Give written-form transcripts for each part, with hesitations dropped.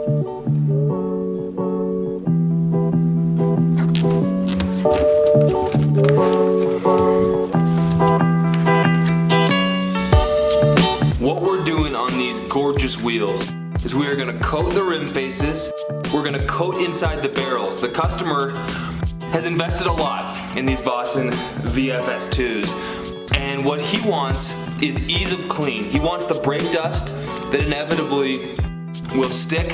What we're doing on these gorgeous wheels is we are going to coat the rim faces, we're going to coat inside the barrels. The customer has invested a lot in these Vossen VFS2s, and what he wants is ease of clean. He wants the brake dust that inevitably will stick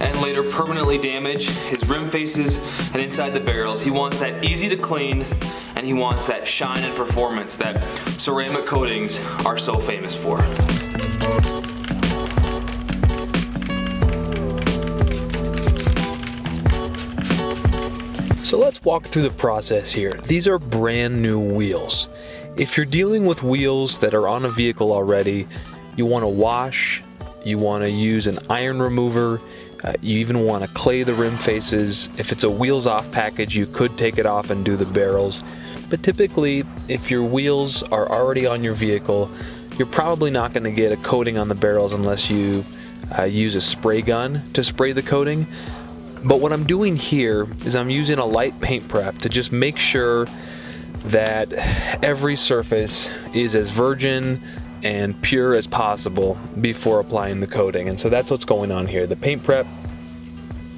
and later permanently damage his rim faces and inside the barrels. He wants that easy to clean, and he wants that shine and performance that ceramic coatings are so famous for. So let's walk through the process here. These are brand new wheels. If you're dealing with wheels that are on a vehicle already, you want to wash, you want to use an iron remover, you even want to clay the rim faces. If it's a wheels off package, you could take it off and do the barrels. But typically, if your wheels are already on your vehicle, you're probably not going to get a coating on the barrels unless you use a spray gun to spray the coating. But what I'm doing here is I'm using a light paint prep to just make sure that every surface is as virgin and pure as possible before applying the coating. And so that's what's going on here. The paint prep,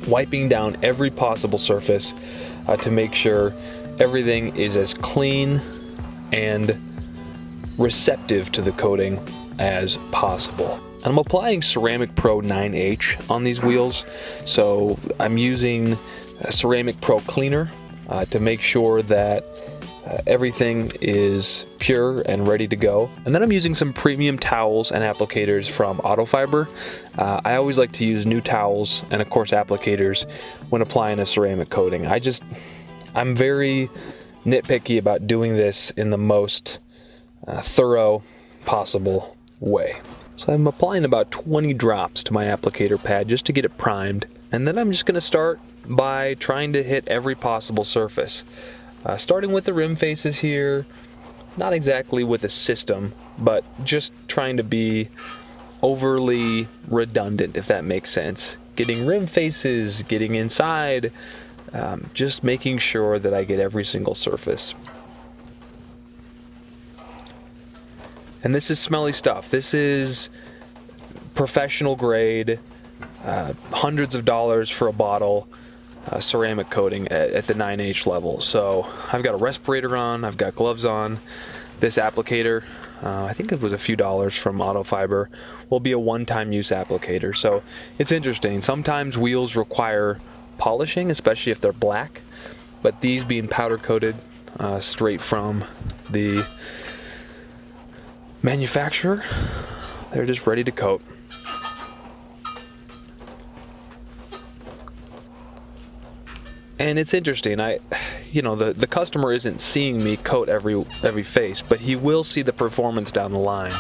wiping down every possible surface to make sure everything is as clean and receptive to the coating as possible. And I'm applying Ceramic Pro 9H on these wheels, so I'm using Ceramic Pro Cleaner to make sure that everything is pure and ready to go. And then I'm using some premium towels and applicators from Autofiber. I always like to use new towels and of course applicators when applying a ceramic coating. I'm very nitpicky about doing this in the most thorough possible way. So I'm applying about 20 drops to my applicator pad just to get it primed. And then I'm just going to start by trying to hit every possible surface. Starting with the rim faces here, not exactly with a system, but just trying to be overly redundant, if that makes sense. Getting rim faces, getting inside, just making sure that I get every single surface. And this is smelly stuff. This is professional grade, hundreds of dollars for a bottle, ceramic coating at the 9H level. So I've got a respirator on, I've got gloves on. This applicator, I think it was a few dollars from Autofiber, will be a one-time use applicator. So it's interesting. Sometimes wheels require polishing, especially if they're black, but these being powder coated straight from the manufacturer, they're just ready to coat. And it's interesting, the customer isn't seeing me coat every face, but he will see the performance down the line.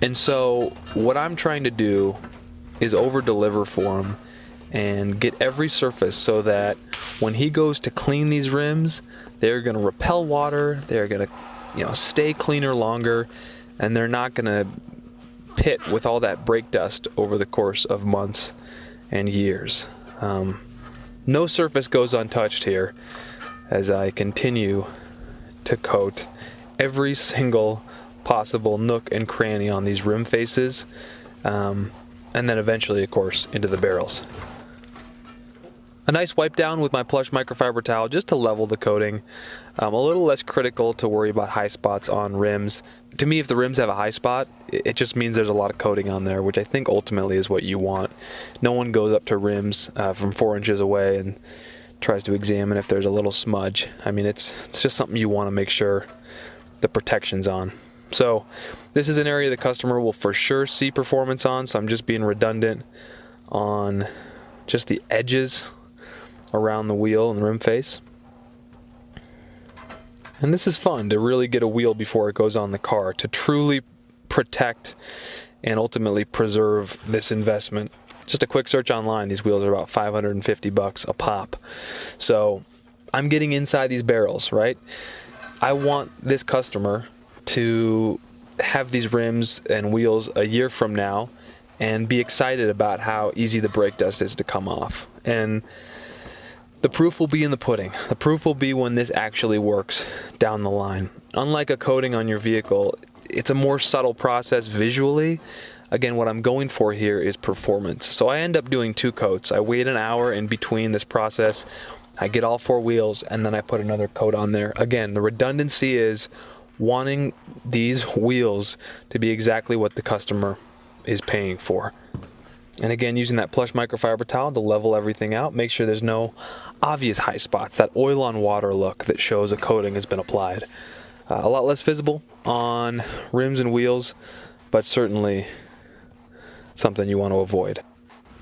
And so what I'm trying to do is over deliver for him and get every surface so that when he goes to clean these rims, they're going to repel water, they're going to stay cleaner longer, and they're not going to pit with all that brake dust over the course of months and years. No surface goes untouched here as I continue to coat every single possible nook and cranny on these rim faces, and then eventually, of course, into the barrels. A nice wipe down with my plush microfiber towel just to level the coating. A little less critical to worry about high spots on rims. To me, if the rims have a high spot, it just means there's a lot of coating on there, which I think ultimately is what you want. No one goes up to rims from 4 inches away and tries to examine if there's a little smudge. I mean, it's just something you want to make sure the protection's on. So this is an area the customer will for sure see performance on, so I'm just being redundant on just the edges around the wheel and the rim face. And this is fun to really get a wheel before it goes on the car, to truly protect and ultimately preserve this investment. Just a quick search online, these wheels are about $550 a pop. So I'm getting inside these barrels, right? I want this customer to have these rims and wheels a year from now and be excited about how easy the brake dust is to come off. And the proof will be in the pudding. The proof will be when this actually works down the line. Unlike a coating on your vehicle, it's a more subtle process visually. Again, what I'm going for here is performance. So I end up doing 2 coats. I wait an hour in between this process. I get all 4 wheels, and then I put another coat on there. Again, the redundancy is wanting these wheels to be exactly what the customer is paying for. And again, using that plush microfiber towel to level everything out, make sure there's no obvious high spots, that oil on water look that shows a coating has been applied. A lot less visible on rims and wheels, but certainly something you want to avoid.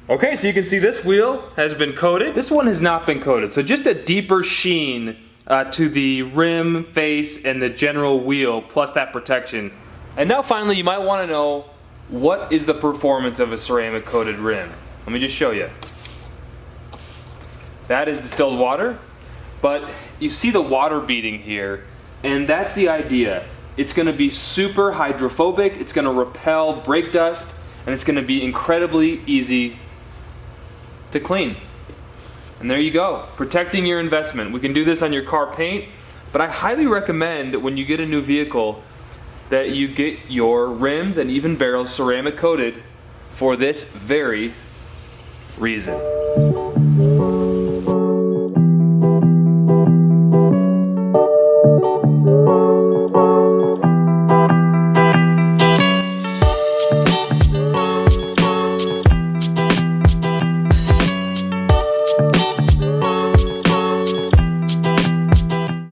Okay, so you can see this wheel has been coated. This one has not been coated, so just a deeper sheen to the rim, face, and the general wheel, plus that protection. And now finally, you might want to know, what is the performance of a ceramic coated rim? Let me just show you. That is distilled water, but you see the water beading here, and that's the idea. It's going to be super hydrophobic, it's going to repel brake dust, and it's going to be incredibly easy to clean. And there you go, protecting your investment. We can do this on your car paint, but I highly recommend when you get a new vehicle that you get your rims and even barrels ceramic coated for this very reason.